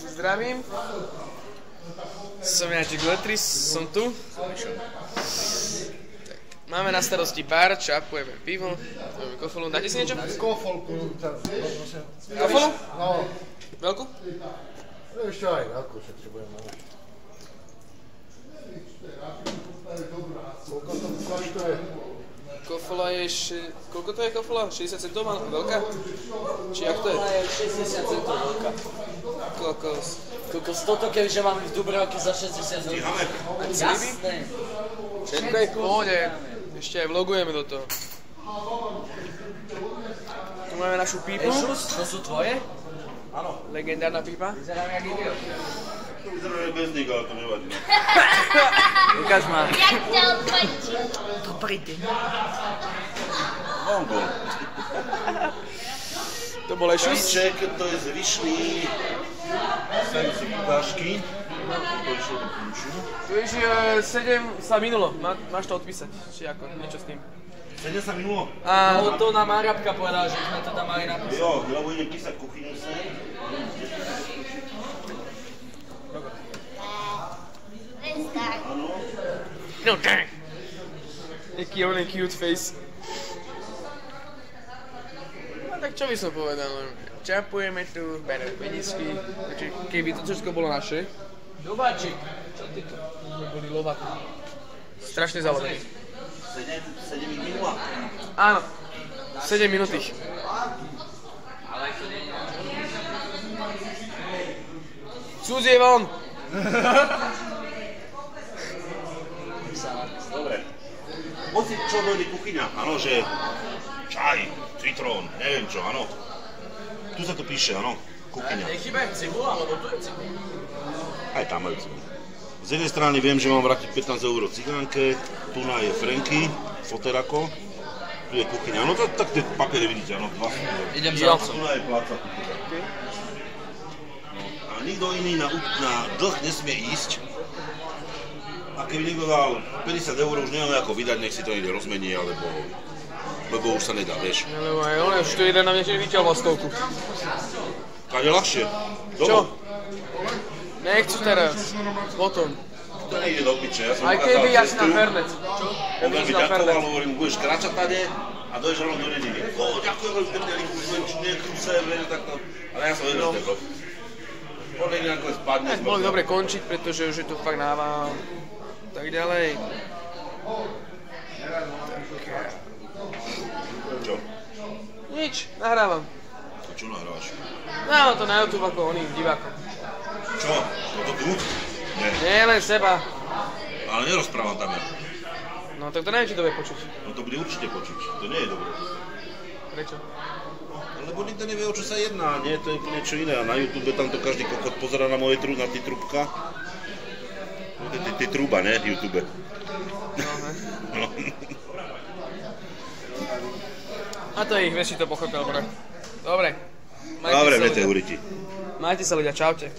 všetci zdravím. Som Jačik Letris, som tu. Máme na starosti bar, čapujeme pivo, máme kofolu. Dáte si niečo? Kofolku. Kofolu? No. Veľkú? Ešte aj veľkú, však si budem mať. Koľko to koštuje? Kofola je... Koľko to je kofola? 60 centov má veľká? Či jak to je? Kofola je 60 centov veľká. Kokos. Kokos, toto kebyže máme v Dubravke za 60 centov. Jasné. Všetko je v pohode. Ešte aj vlogujeme do toho. Tu máme našu pípu. Ešus, to sú tvoje? Áno. Legendárna pípa. Vyzerám jak idiot. Vyzerám jak bezník, ale to nevadí. Ukáž ma. Jak ťa odkončí? Dobrý deň. Vonko. To bol Ešus. Kaliček, to je zvyšný. Sem sú ukážky. Tu je 7 sa minulo. Máš to odpísať. Či ako, niečo s tým. 7 sa minulo? No to nám Arabka povedala, že sme to tam mali napísať. Jo, lebo idem písať kuchyňu sem. Restart. No tak. Jaký oný cute face. No tak čo by som povedal? Čapujeme tu, bereme penisky. Keby to všetko bolo naše. Dubáčik, čo ty tu? My boli lovatí. Strašne zalobení. 7 minula. Áno. 7 minútých. Ale to nie je. Cudzie von! Dobre. Pocit, čo dojde kuchyňa. Áno, že čaj, citrón, neviem čo, áno. Tu sa to píše, áno. Kuchyňa. Nechyba je cibula, lebo tu je cibula. Aj tam majú cibulu. Z jednej strany viem, že mám vrátiť 15 € cigánke, tu na je Franky, Foterako, tu je kuchyňa. No tak tie papiere vidíte, áno, 2 sú. Idem A za tu na je pláca. No, a nikto iný na dlh nesmie ísť. A keby niekto dal 50 € už neviem ako vydať, nech si to niekde rozmení, lebo už sa nedá, vieš. Lebo aj on, už tu jeden na mne tiež vyťahoval stovku. Kade ľahšie? Čo? Nechcú teraz. Potom. To nejde do piče, ja som Aj keby jaš na Fernet. Čo? On mi ďakoval, hovorím, budeš kráčať tady a dojdeš rovno do Reniny. Ďakujem veľmi pekne, Liku, nekrúse, vieš, takto. Ale ja som vedel, že to. On niekde nakoniec spadne. Bolo dobre končiť, pretože už je tu fakt nával. Tak ďalej. Čo? Nič, nahrávam. A čo nahrávaš? Dávam to na YouTube ako oným divákom. Čo? Toto tu? Nie. Nie len seba. Ale nerozprávam tam ja. No tak to neviem, či to bude počuť. No to bude určite počuť. To nie je dobré. Prečo? Lebo nikto nevie, o čo sa jedná, nie? To je úplne čo iné. A na YouTube tam to každý kokot pozerá na moje na tie trúbka. Ty trúba, ne? YouTube. No. A to je ich, vieš, si to pochopil, bro. Dobre. Dobre, viete, huriti. Majte sa ľudia, čaute.